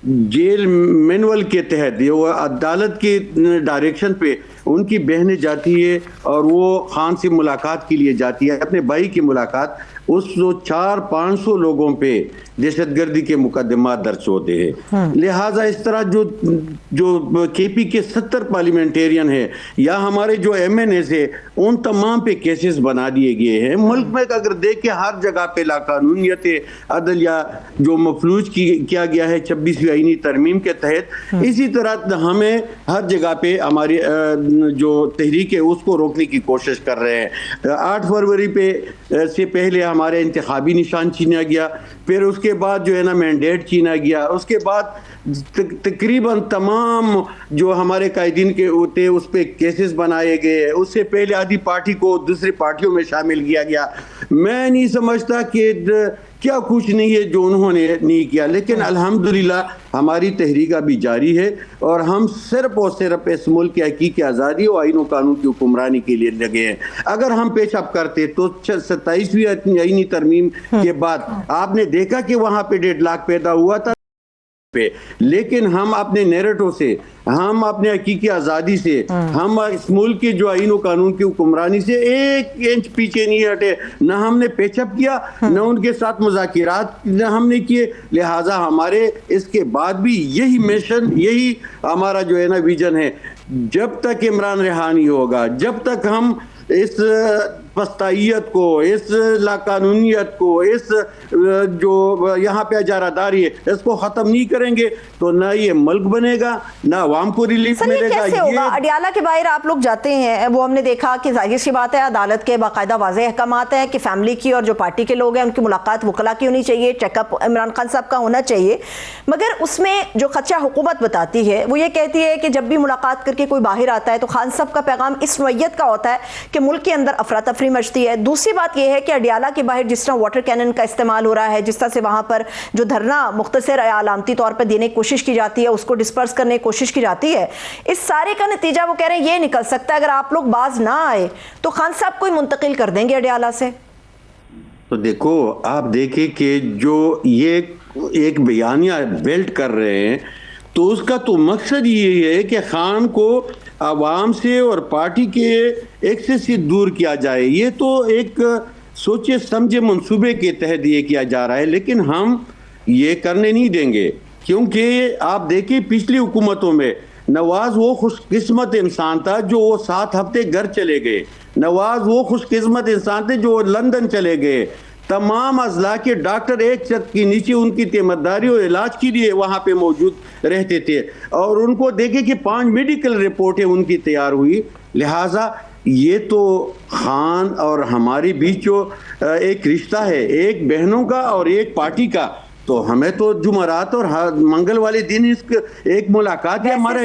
जेल मैनुअल के तहत वो अदालत के डायरेक्शन पे उनकी बहनें जाती है और वो खान से मुलाकात के लिए जाती है, अपने भाई की मुलाकात। उस 400-500 लोगों पे दहशतगर्दी के मुकदमा दर्ज होते हैं। लिहाजा इस तरह जो केपी के 70 पार्लियामेंटेरियन है या हमारे जो MNAs है, उन तमाम पे केसेस बना दिए गए हैं। मुल्क में अगर देखें हर जगह पे लाकानूनियत अदल या जो मफलूज किया गया है 26वीं आईनी तरमीम के तहत, इसी तरह हमें हर जगह पे हमारी जो तहरीक है उसको रोकने की कोशिश कर रहे हैं। 8 फरवरी पे से पहले हमारे इंतखाबी निशान छीना गया, फिर उसके बाद जो है ना मैंडेट छीना गया, उसके बाद तकरीबन तमाम जो हमारे कायदीन के होते हैं उस पर केसेस बनाए गए। उससे पहले आधी पार्टी को दूसरी पार्टियों में शामिल किया गया। मैं नहीं समझता कि क्या कुछ नहीं है जो उन्होंने नहीं किया, लेकिन अल्हम्दुलिल्लाह हमारी तहरीक अभी जारी है और हम सिर्फ और सिर्फ इस मुल्क की हकीकी आज़ादी और आईन और कानून की हुक्मरानी के लिए लगे हैं। अगर हम पेशअप करते तो 27वीं आईनी तरमीम के बाद आपने देखा कि वहाँ पे डेडलॉक पैदा हुआ था। पे, लेकिन हम अपने नैरेटिव से, हम अपने हकीकी आज़ादी से, हम इस मुल्क के जो आईन और कानून की हुक्मरानी से एक इंच पीछे नहीं हटे। न हमने पेचअप किया, न उनके साथ मुज़ाकिरात हमने किए। लिहाजा हमारे इसके बाद भी यही मिशन, यही हमारा जो है ना विजन है। जब तक इमरान रिहा नहीं होगा, जब तक हम इस पस्ताइयत को, इस लाकानूनियत को, इस जो यहाँ पे अजारादारी है, इसको खत्म नहीं करेंगे तो ना ये मुल्क बनेगा, ना आवाम को रिलीफ मिलेगा। कैसे होगा? अडियाला के बाहर आप लोग जाते हैं, वो हमने देखा कि जाहिर सी बात है अदालत के बाकायदा वाज़ेह अहकामात हैं कि फैमिली की और जो पार्टी के लोग हैं उनकी मुलाकात वकला की होनी चाहिए, चेकअप इमरान खान साहब का होना चाहिए। मगर उसमें जो खदशा हुकूमत बताती है वो ये कहती है कि जब भी मुलाकात करके कोई बाहर आता है तो खान साहब का पैगाम इस नौयत का होता है कि मुल्क के अंदर अफरा तफरी मचती है। दूसरी बात यह है कि अडियाला के बाहर जिस तरह वाटर कैनन का इस्तेमाल हो रहा है, जिस तरह से वहां पर जो धरना मुख्तसर अलामती तौर पर देने की कोशिश की जाती है, उसको डिस्पर्स करने की कोशिश की जाती है, इस सारे का नतीजा वो कह रहे हैं ये निकल सकता है अगर आप लोग बाज ना आए तो खान साहब को मुंतकिल कर देंगे अडियाला से। तो देखो, आप देखें कि जो ये एक बयानिया बिल्ड कर रहे हैं तो उसका तो मकसद ये है कि खान को आवाम से और पार्टी के एक्सेस से दूर किया जाए। ये तो एक सोचे समझे मंसूबे के तहत ये किया जा रहा है, लेकिन हम ये करने नहीं देंगे। क्योंकि आप देखिए पिछली हुकूमतों में नवाज वो खुशकिस्मत इंसान था जो वो 7 हफ्ते घर चले गए। नवाज वो खुशकिस्मत इंसान थे जो लंदन चले गए। तमाम अजला के डॉक्टर एक छत के नीचे उनकी तीमारदारी और इलाज के लिए वहाँ पे मौजूद रहते थे, और उनको देखे कि 5 मेडिकल रिपोर्टें उनकी तैयार हुई। लिहाजा ये तो खान और हमारे बीच जो एक रिश्ता है, एक बहनों का और एक पार्टी का, तो हमें तो जुमरात और मंगल वाले दिन एक मुलाकात है हमारा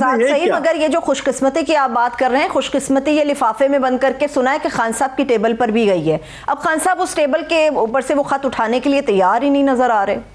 सही। मगर ये जो खुशकिस्मती की आप बात कर रहे हैं, खुशकिस्मती ये लिफाफे में बंद करके सुना है कि खान साहब की टेबल पर भी गई है। अब खान साहब उस टेबल के ऊपर से वो खत उठाने के लिए तैयार ही नहीं नजर आ रहे।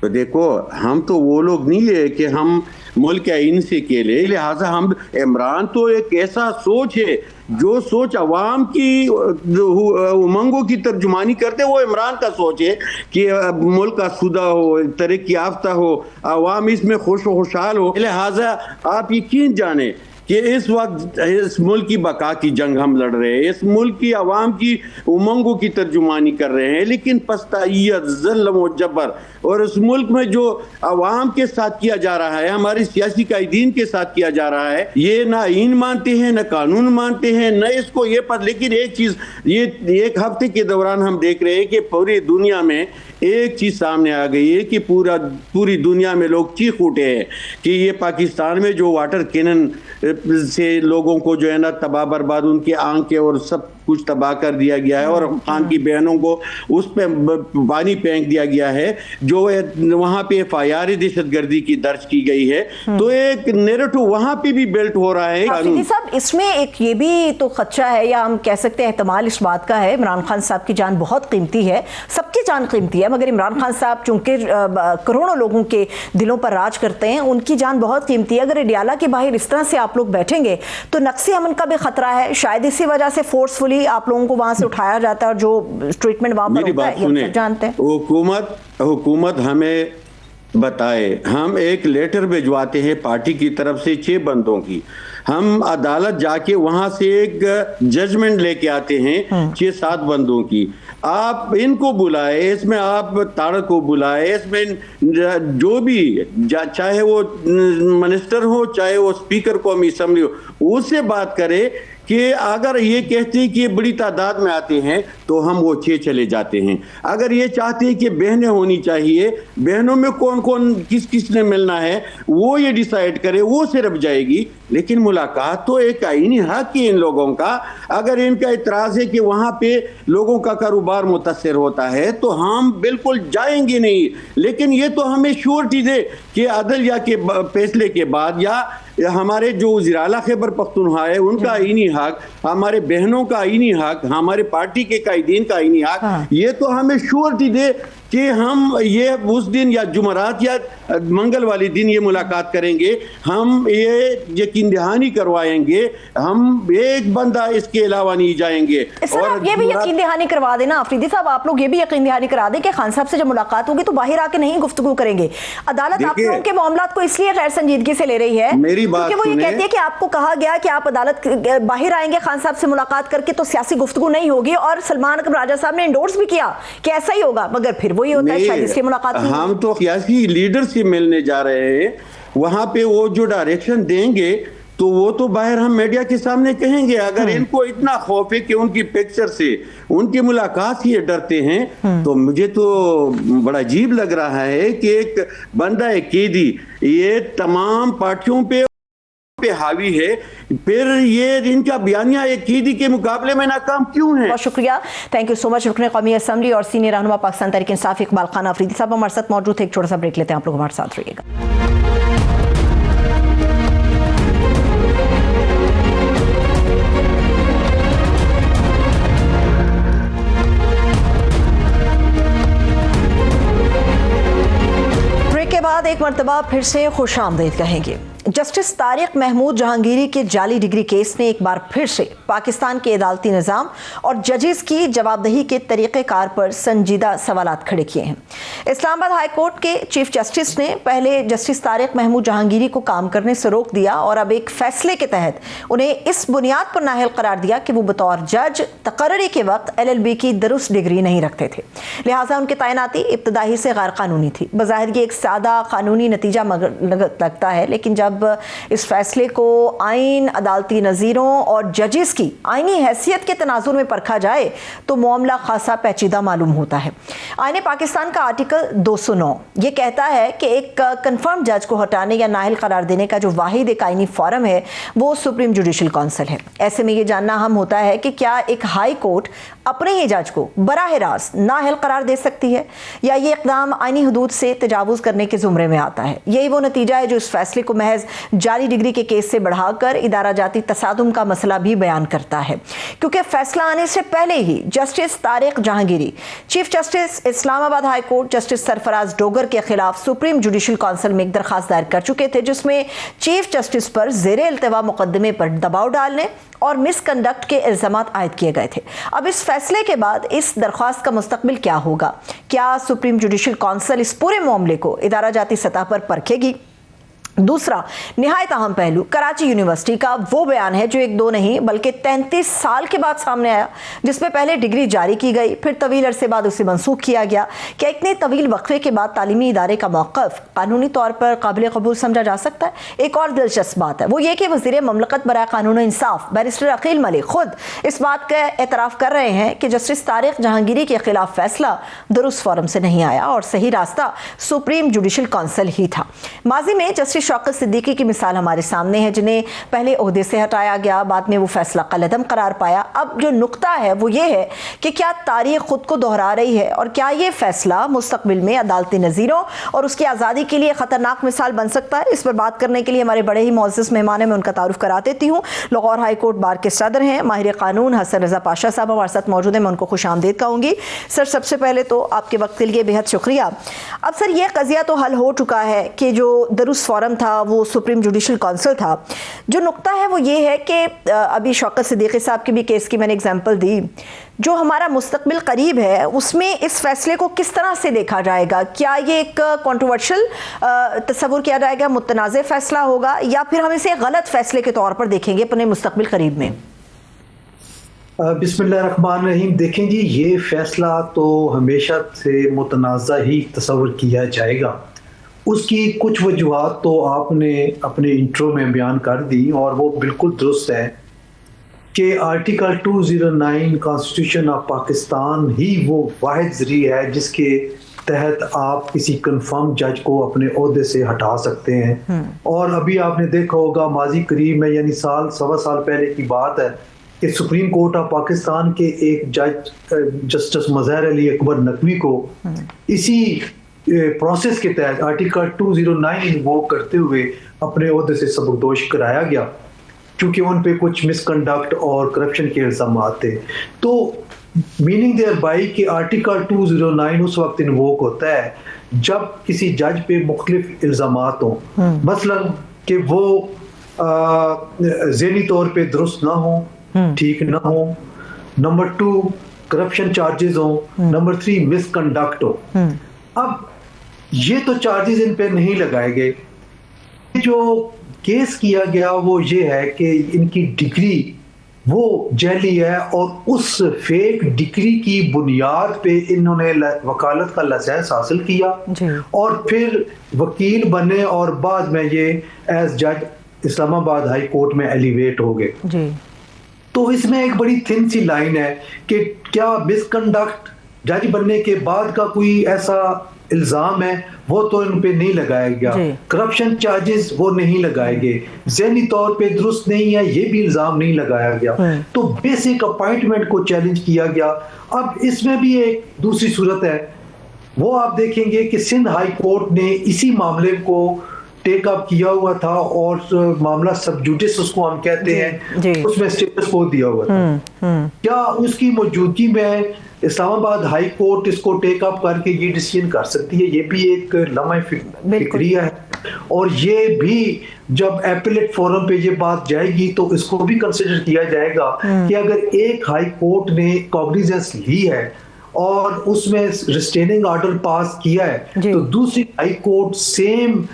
तो देखो, हम तो वो लोग नहीं है कि हम मुल्क आइन से केले। लिहाजा हम, इमरान तो एक ऐसा सोच है जो सोच अवाम की उमंगों की तर्जुमानी करते, वो इमरान का सोच है कि मुल्क आसूदा हो, तरक्की याफ्ता हो, अवाम इसमें खुशहाल हो। लिहाजा आप यकीन जाने कि इस वक्त इस मुल्क की बका की जंग हम लड़ रहे हैं, इस मुल्क की आवाम की उमंगों की तर्जुमानी कर रहे हैं, लेकिन पस्ताइयत, ज़ुल्म और जबर और इस मुल्क में जो आवाम के साथ किया जा रहा है, हमारे सियासी कायदीन के साथ किया जा रहा है, ये ना आइन मानते हैं, ना कानून मानते हैं, न इसको ये पर। लेकिन एक चीज़, ये 1 हफ्ते के दौरान हम देख रहे हैं कि पूरी दुनिया में एक चीज सामने आ गई है कि पूरी दुनिया में लोग चीख उठे हैं कि ये पाकिस्तान में जो वाटर कैनन से लोगों को जो है ना तबाह बर्बाद, उनकी आंखें और सब कुछ तबाह कर दिया गया है, और खान की बहनों को उस पे पानी फेंक दिया गया है, जो वहाँ पे FIR दहशतगर्दी की दर्ज की गई है। तो एक नैरेटिव वहाँ पे भी बिल्ट हो रहा है। साहब, इसमें एक ये भी तो खदशा है, या हम कह सकते हैं एहतमाल इस बात का है, इमरान खान साहब की जान बहुत कीमती है, सबकी जान कीमती है, मगर इमरान खान साहब चूंकि करोड़ों लोगों के दिलों पर राज करते हैं, उनकी जान बहुत कीमती है। अगर अडियाला के बाहर इस तरह से आप लोग बैठेंगे तो नक्शे अमन का भी खतरा है। शायद इसी वजह से फोर्सफुली आप लोगों को वहां से उठाया जाता है, और जो ट्रीटमेंट वहां पर होता है ये जानते हैं। हुकूमत हमें बताए, हम एक लेटर भिजवाते हैं पार्टी की तरफ से 6 बंदों की, हम अदालत जाके वहां से एक जजमेंट लेके आते हैं 6-7 बंदों की। आप इनको बुलाए, इसमें आप तारक को बुलाए, इसमें जो भी, चाहे वो मिनिस्टर हो, चाहे वो स्पीकर कौमी असम्बली हो, उससे बात करे कि अगर ये कहते हैं कि ये बड़ी तादाद में आते हैं तो हम वो 6 चले जाते हैं। अगर ये चाहते हैं कि बहनें होनी चाहिए, बहनों में कौन कौन किस किस ने मिलना है वो ये डिसाइड करे, वो सिर्फ जाएगी। लेकिन मुलाकात तो एक आईनी हक है इन लोगों का। अगर इनका इतराज़ है कि वहाँ पे लोगों का कारोबार मुतासर होता है तो हम बिल्कुल जाएंगे नहीं। लेकिन ये तो हमें श्योरिटी दे कि अदलिया के फैसले के बाद, या हमारे जो वज़ीर-ए-आला खैबर पख्तूनख्वा है उनका आईनी हक, हमारे बहनों का आईनी हक, हमारे पार्टी के कायदीन का आईनी हक, ये तो हमें श्योरिटी दे कि हम ये उस दिन या जुमरात या मंगल वाले दिन ये मुलाकात करेंगे, हम ये यकीन दहानी करवाएंगे, हम एक बंदा इसके अलावा नहीं जाएंगे। और आप ये भी यकीन दहानी करवा देना अफरीदी साहब, आप लोग ये भी यकीन दहानी करा दें कि खान साहब से जब मुलाकात होगी तो बाहर आके नहीं गुफ्तगू करेंगे। अदालत आप लोगों के मामलात को इसलिए गैर संजीदगी से ले रही है मेरी बात क्योंकि वो ये कहती है कि आपको कहा गया कि आप अदालत बाहर आएंगे खान साहब से मुलाकात करके तो सियासी गुफ्तगू नहीं होगी, और सलमान अकबर राजा साहब ने इंडोर्स भी किया कि ऐसा ही होगा, मगर फिर वही होता है, शायद इसलिए मुलाकात नहीं। हम तो सियासी लीडर से मिलने जा रहे हैं, वहां पे वो जो डायरेक्शन देंगे तो वो तो बाहर हम मीडिया के सामने कहेंगे। अगर इनको इतना खौफ है कि उनकी पिक्चर से उनकी मुलाकात से डरते हैं तो मुझे तो बड़ा अजीब लग रहा है कि एक बंदा एक कैदी ये तमाम पार्टियों पे हावी है, फिर ये इनका बयानिया एक कैदी के मुकाबले में नाकाम क्यों है? बहुत शुक्रिया, थैंक यू सो मच। रुकने कौमी असेंबली और सीनियर रहनुमा पाकिस्तान तहरीक इंसाफ इकबाल खान अफरीदी साहब हमारे साथ मौजूद थे। एक छोटा सा ब्रेक लेते हैं, आप लोग हमारे साथ रहिएगा। ब्रेक के बाद एक मरतबा फिर से खुश आमदीद कहेंगे। जस्टिस तारिक महमूद जहांगीरी के जाली डिग्री केस ने एक बार फिर से पाकिस्तान के अदालती निज़ाम और जजेस की जवाबदेही के तरीक़ेकार पर संजीदा सवालात खड़े किए हैं। इस्लामाबाद हाई कोर्ट के चीफ जस्टिस ने पहले जस्टिस तारिक महमूद जहांगीरी को काम करने से रोक दिया और अब एक फैसले के तहत उन्हें इस बुनियाद पर नाअहल करार दिया कि वो बतौर जज तकर्री के वक्त LLB की दुरुस्त डिग्री नहीं रखते थे, लिहाजा उनकी तैनाती इब्तदाई से गैर कानूनी थी। बज़ाहिर ये एक सादा कानूनी नतीजा लगता है, लेकिन जब इस फैसले को आइन, अदालती नज़ीरों और जजेस की आइनी हैसियत के तनाजुर में परखा जाए तो मामला खासा पेचीदा मालूम होता है। आईन पाकिस्तान का आर्टिकल 209 ये कहता है कि एक कंफर्म जज को हटाने या नाअहल करार देने का जो वाहिद एक आइनी फॉरम है वो सुप्रीम जुडिशल काउंसिल है। ऐसे में ये जानना अहम होता है कि क्या एक हाई कोर्ट अपने ही जज को बराह रास्त नाअहल करार दे सकती है या ये इक़दाम आइनी हदूद से तजावुज़ करने के ज़ुमरे में आता है। यही वो नतीजा है जो इस फैसले को महज जाली डिग्री के केस से बढ़ाकर इदारा जाती तसादुम का मसला भी बयान करता है, क्योंकि फैसला आने से पहले ही justice Tariq Jahangiri, chief justice Islamabad high court justice Sarfaraz Dogar के खिलाफ सुप्रीम जुडिशल काउंसिल में एक दरखास्त दायर कर चुके थे, जिसमें चीफ जस्टिस पर ज़ेरे इल्तवा मुकदमे पर दबाव डालने और मिसकंडक्ट के इल्जामात आयद किए गए थे। अब इस फैसले के बाद इस दरख्वास्त का मुस्तकबिल क्या होगा? क्या सुप्रीम जुडिशल काउंसिल इस पूरे मामले को इदारा जाती सतह पर परखेगी? दूसरा निहायत अहम पहलू कराची यूनिवर्सिटी का वो बयान है जो एक दो नहीं बल्कि 33 साल के बाद सामने आया, जिसमें पहले डिग्री जारी की गई, फिर तवील अरसे बाद उसे मनसूख किया गया। क्या इतने तवील वक्फे के बाद तालीमी इदारे का मौक़िफ़ कानूनी तौर पर काबिल कबूल समझा जा सकता है? एक और दिलचस्प बात है वो ये कि वज़ीर ममलकत बराए कानून इंसाफ बैरिस्टर अकील मलिक खुद इस बात का एतराफ़ कर रहे हैं कि जस्टिस तारिक जहांगीरी के खिलाफ फैसला दुरुस्त फॉरम से नहीं आया और सही रास्ता सुप्रीम जुडिशल काउंसिल ही था। माजी में जस्टिस शौकत सिद्दीकी की मिसाल हमारे सामने है, जिन्हें पहले ओहदे से हटाया गया, बाद में वो फैसला कलअदम करार पाया। अब जो नुक्ता है वो ये है कि क्या तारीख खुद को दोहरा रही है और क्या ये फैसला मुस्तकबिल में अदालती नज़ीरों और उसकी आज़ादी के लिए ख़तरनाक मिसाल बन सकता है? इस पर बात करने के लिए हमारे बड़े ही मोअज़्ज़ज़ मेहमान हैं, मैं उनका तारुफ करा देती हूँ। लाहौर हाई कोर्ट बार के सदर हैं माहिर कानून हसन रज़ा पाशा साहब हमारे साथ मौजूद हैं, मैं उनको खुश आमदीद कहूँगी। सर, सबसे पहले तो आपके वक्त के लिए बेहद शुक्रिया। अब सर, ये कज़िया तो हल हो चुका है कि जो दुरुस्त फॉरम था वो सुप्रीम जुडिशल काउंसिल था। जो नुक्ता है वो ये है कि अभी शौकत सिद्दीकी साहब के भी केस की मैंने एग्जांपल दी, जो हमारा मुस्तकबिल करीब है उसमें इस फैसले को किस तरह से देखा जाएगा? क्या ये एक कंट्रोवर्शियल तस्वुर किया जाएगा, मुतनाज़े फैसला होगा, या फिर हम इसे गलत फैसले के तौर पर देखेंगे अपने मुस्तकबिल करीब में? बिस्मिल्लाहिर्रहमानिर्रहीम। देखें जी, ये फैसला तो हमेशा से मुतनाज़ा ही तस्वुर किया जाएगा। उसकी कुछ वजूहात तो आपने अपने इंट्रो में बयान कर दी और वो बिल्कुल दुरुस्त है कि आर्टिकल 209 कॉन्स्टिट्यूशन ऑफ पाकिस्तान ही वो वाहिद ज़रिया है जिसके तहत आप किसी कंफर्म जज को अपने ओहदे से हटा सकते हैं। और अभी आपने देखा होगा माजी करीब में, यानी साल सवा साल पहले की बात है, कि सुप्रीम कोर्ट ऑफ पाकिस्तान के एक जज जस्टिस मज़हर अली अकबर नकवी को इसी प्रोसेस के तहत आर्टिकल 209 इन्वोक करते हुए अपने ओहदे से सबकदोश कराया गया, क्योंकि उन पे कुछ मिसकंडक्ट और करप्शन के इल्जाम थे। तो मीनिंग देयर बाई कि आर्टिकल 209 उस वक्त इन्वोक होता है जब किसी जज पे मुख्तलिफ इल्ज़ामात हों, मसलन कि वो ज़हनी तौर पे दुरुस्त ना हो, ठीक ना हो, नंबर 2 करप्शन चार्जेस हो, नंबर 3 मिसकंडक्ट हो। अब ये तो चार्जेस इन पे नहीं लगाए गए। जो केस किया गया वो ये है कि इनकी डिग्री वो जैली है और उस फेक डिग्री की बुनियाद पे इन्होंने वकालत का लाइसेंस हासिल किया और फिर वकील बने और बाद में ये एज जज इस्लामाबाद हाई कोर्ट में एलिवेट हो गए। तो इसमें एक बड़ी थिन सी लाइन है कि क्या मिसकंडक्ट जज बनने के बाद का कोई ऐसा इल्जाम है वो तो इन पे नहीं लगाया गया, करप्शन चार्जेस वो नहीं लगाए गए, ज़हनी तौर पे दुरुस्त नहीं है ये भी इल्जाम नहीं लगाया गया, तो बेसिक अपॉइंटमेंट को चैलेंज किया गया। अब इसमें भी एक दूसरी सूरत है, वो आप देखेंगे कि सिंध हाई कोर्ट ने इसी मामले को टेक अप किया हुआ था और मामला सब जुडिस उसको हम कहते हैं, उसमें स्टेटस को दिया हुआ था। क्या उसकी मौजूदगी में इस्लामाबाद हाई कोर्ट इसको टेक अप करके ये डिसीजन कर सकती है? ये भी एक लम्हा फिक्रिया है और ये भी जब एपेलेट फोरम पे ये बात जाएगी तो इसको भी कंसिडर किया जाएगा कि अगर एक हाई कोर्ट ने कॉग्निजेंस ली है और उसमें रिस्ट्रेनिंग ऑर्डर पास किया है तो दूसरी हाई कोर्ट सेम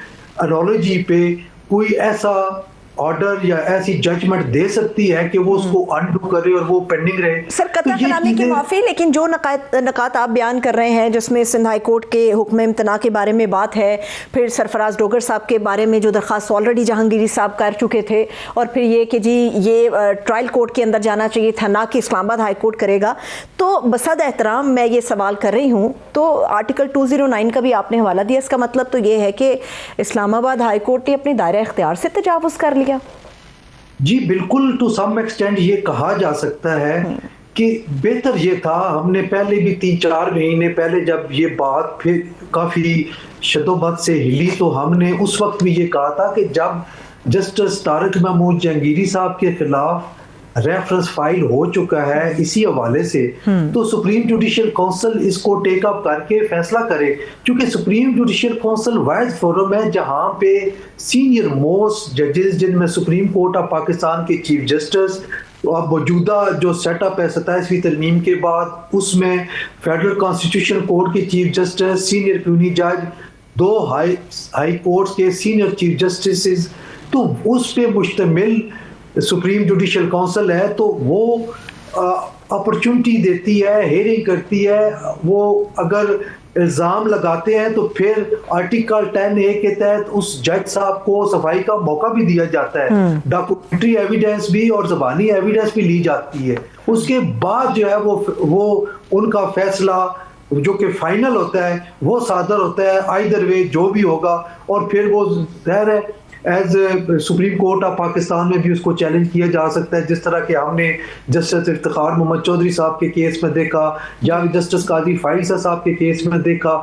एनोलॉजी पे कोई ऐसा ऑर्डर या ऐसी जजमेंट दे सकती है कि वो उसको अनडू करे और वो पेंडिंग रहे। सर कतरा कराने की माफी, लेकिन जो नकात आप बयान कर रहे हैं जिसमें सिंध हाई कोर्ट के हुक्म इम्तना के बारे में बात है, फिर सरफराज डोगर साहब के बारे में जो दरख्वास्त ऑलरेडी जहांगीरी साहब कर चुके थे, और फिर ये कि जी ये ट्रायल कोर्ट के अंदर जाना चाहिए था ना कि इस्लामाबाद हाई कोर्ट करेगा, तो बसद एहतराम मैं ये सवाल कर रही हूँ, तो आर्टिकल 209 का भी आपने हवाला दिया, इसका मतलब तो ये है कि इस्लामाबाद हाई कोर्ट ने अपनी दायरा इख्तियार से तजावुज़ कर लिया। जी बिल्कुल, टू सम एक्सटेंट ये कहा जा सकता है कि बेहतर ये था, हमने पहले भी 3-4 महीने पहले जब ये बात फिर काफ़ी शदोबत से हिली तो हमने उस वक्त भी ये कहा था कि जब जस्टिस तारिक महमूद जहांगीरी साहब के खिलाफ रेफरेंस फाइल हो चुका है इसी हवाले से, तो सुप्रीम जुडिशियल काउंसिल इसको टेक अप करके फैसला करे, क्योंकि supreme judicial council wise forum है जहां पे सीनियर मोस्ट जजेस जिनमें सुप्रीम कोर्ट ऑफ पाकिस्तान के चीफ जस्टिस, अब मौजूदा जो सेटअप है 27वीं तरमीम के बाद उसमें फेडरल कॉन्स्टिट्यूशन कोर्ट के चीफ जस्टिस, सीनियर प्यूनी जज, 2 हाई कोर्ट के सीनियर चीफ जस्टिस, तो उस पे मुश्तमिल सुप्रीम जुडिशियल काउंसिल है, तो वो अपॉर्चुनिटी देती है, हेयरिंग करती है, वो अगर इल्ज़ाम लगाते हैं तो फिर आर्टिकल 10A के तहत उस जज साहब को सफाई का मौका भी दिया जाता है, डॉक्यूमेंट्री एविडेंस भी और ज़बानी एविडेंस भी ली जाती है, उसके बाद जो है वो उनका फैसला जो कि फाइनल होता है वो सादर होता है, आइदर वे जो भी होगा, और फिर वो ज़ाहिर है as Supreme Court of Pakistan में भी उसको चैलेंज किया जा सकता है, जिस तरह के हमने जस्टिस इफ्तिखार मोहम्मद चौधरी साहब के केस में देखा या जस्टिस काजी फाइजा साहब के केस में देखा,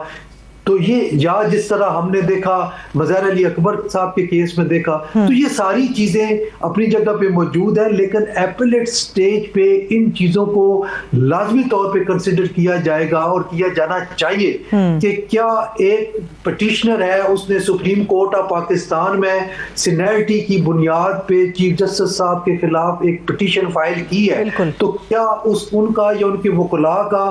तो ये या जिस तरह हमने देखा मज़हर अली अकबर साहब के केस में देखा, तो ये सारी चीज़ें अपनी जगह पे मौजूद है, लेकिन एपेलेट स्टेज पे इन चीज़ों को लाजमी तौर पे कंसिडर किया जाएगा और किया जाना चाहिए कि क्या एक पटिशनर है उसने सुप्रीम कोर्ट ऑफ पाकिस्तान में सीनियरिटी की बुनियाद पे चीफ जस्टिस साहब के खिलाफ एक पिटीशन फाइल की है, तो क्या उनका या उनके वकला का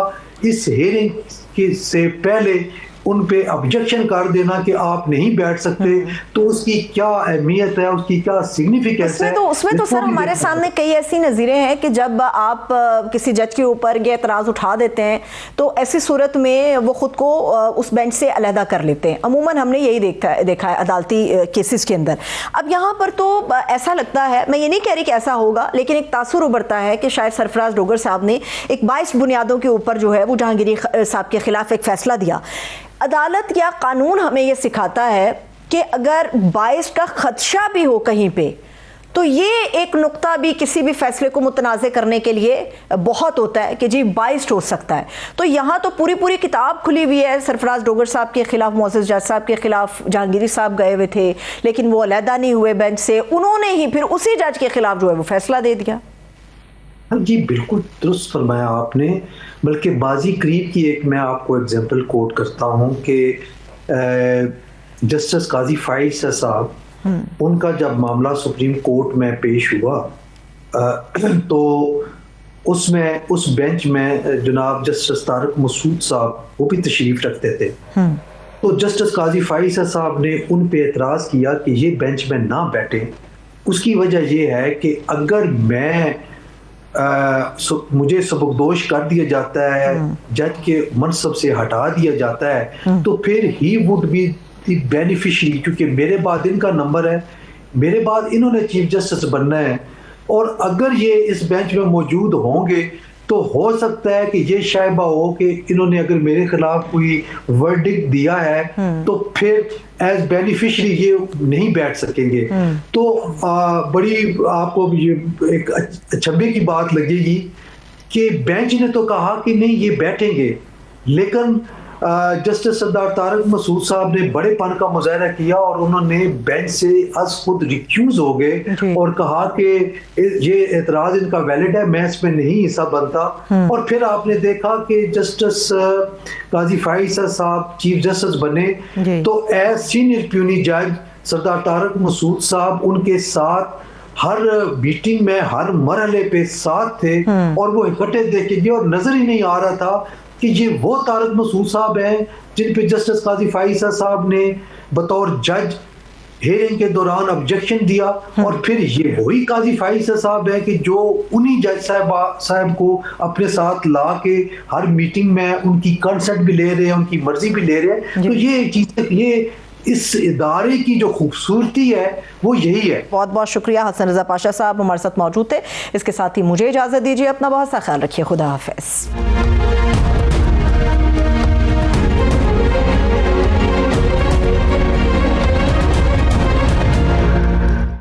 इस हेयरिंग से पहले उन पे ऑब्जेक्शन कर देना कि आप नहीं बैठ सकते, तो उसकी क्या अहमियत है, उसकी क्या सिग्निफिकेंस है? उसमें तो सर हमारे सामने कई ऐसी नज़ीरें हैं कि जब आप किसी जज के ऊपर ये एतराज़ उठा देते हैं तो ऐसी सूरत में वो खुद को उस बेंच से अलहदा कर लेते हैं। अमूमन हमने यही देखा है अदालती केसेस के अंदर। अब यहाँ पर तो ऐसा लगता है, मैं ये नहीं कह रही कि ऐसा होगा, लेकिन एक तासुर उभरता है कि शायद सरफराज डोगर साहब ने एक 22 बुनियादों के ऊपर जो है वो जहांगीरी साहब के खिलाफ एक फैसला दिया। अदालत या कानून हमें यह सिखाता है कि अगर बाइस का खदशा भी हो कहीं पे, तो ये एक नुक्ता भी किसी भी फैसले को मुतनाज़े करने के लिए बहुत होता है कि जी बाइस्ड हो सकता है। तो यहाँ तो पूरी किताब खुली हुई है। सरफराज डोगर साहब के खिलाफ, मोअज़्ज़ज़ जज साहब के खिलाफ जहांगीरी साहब गए हुए थे, लेकिन वो अलहदा नहीं हुए बेंच से, उन्होंने ही फिर उसी जज के खिलाफ जो है वो फैसला दे दिया। हाँ जी, बिल्कुल दुरुस्त फरमाया आपने। बल्कि बाजी करीब की एक मैं आपको एग्जांपल कोट करता हूँ कि जस्टिस काजी फाइज साहब, उनका जब मामला सुप्रीम कोर्ट में पेश हुआ तो उसमें उस बेंच में जनाब जस्टिस तारिक मसूद साहब वो भी तशरीफ रखते थे। तो जस्टिस काजी फाइज साहब ने उन पे एतराज़ किया कि ये बेंच में ना बैठे। उसकी वजह ये है कि अगर मुझे सबकदोश कर दिया जाता है, जज के मनसब से हटा दिया जाता है, तो फिर he would be the beneficiary, क्योंकि मेरे बाद इनका नंबर है, मेरे बाद इन्होंने चीफ जस्टिस बनना है, और अगर ये इस बेंच में मौजूद होंगे तो हो सकता है कि ये शायबा हो कि इन्होंने अगर मेरे खिलाफ कोई वर्डिक्ट दिया है तो फिर एज बेनिफिशियरी ये नहीं बैठ सकेंगे। तो बड़ी आपको ये एक अचंभे की बात लगेगी कि बेंच ने तो कहा कि नहीं ये बैठेंगे, लेकिन जस्टिस सरदार तारिक मसूद साहब ने बड़ेपन का मुजाहरा किया और उन्होंने बेंच से अज खुद रिक्यूज हो गए और कहा कि ये एतराज इनका वैलिड है, मैं इसमें नहीं हिस्सा बनता। और फिर आपने देखा कि जस्टिस काजी फाइज साहब चीफ जस्टिस बने, तो एज सीनियर प्यूनी जज सरदार तारिक मसूद साहब उनके साथ हर मीटिंग में हर मरहले पे साथ थे और वो इकट्ठे देखे गए और नजर ही नहीं आ रहा था कि ये वो तारिक मसूद साहब हैं जिन पे जस्टिस काजी फाइज साहब ने बतौर जज हेयरिंग के दौरान ऑब्जेक्शन दिया। और फिर ये वही काजी फाइज साहब है कि जो उन्हीं जज साहब को अपने साथ ला के हर मीटिंग में उनकी कंसेंट भी ले रहे हैं, उनकी मर्जी भी ले रहे हैं। तो ये चीज़, ये इस इदारे की जो खूबसूरती है वो यही है। बहुत बहुत शुक्रिया हसन रजा पाशा साहब हमारे साथ मौजूद थे। इसके साथ ही मुझे इजाजत दीजिए, अपना बहुत सा ख्याल रखिए, खुदा हाफिज।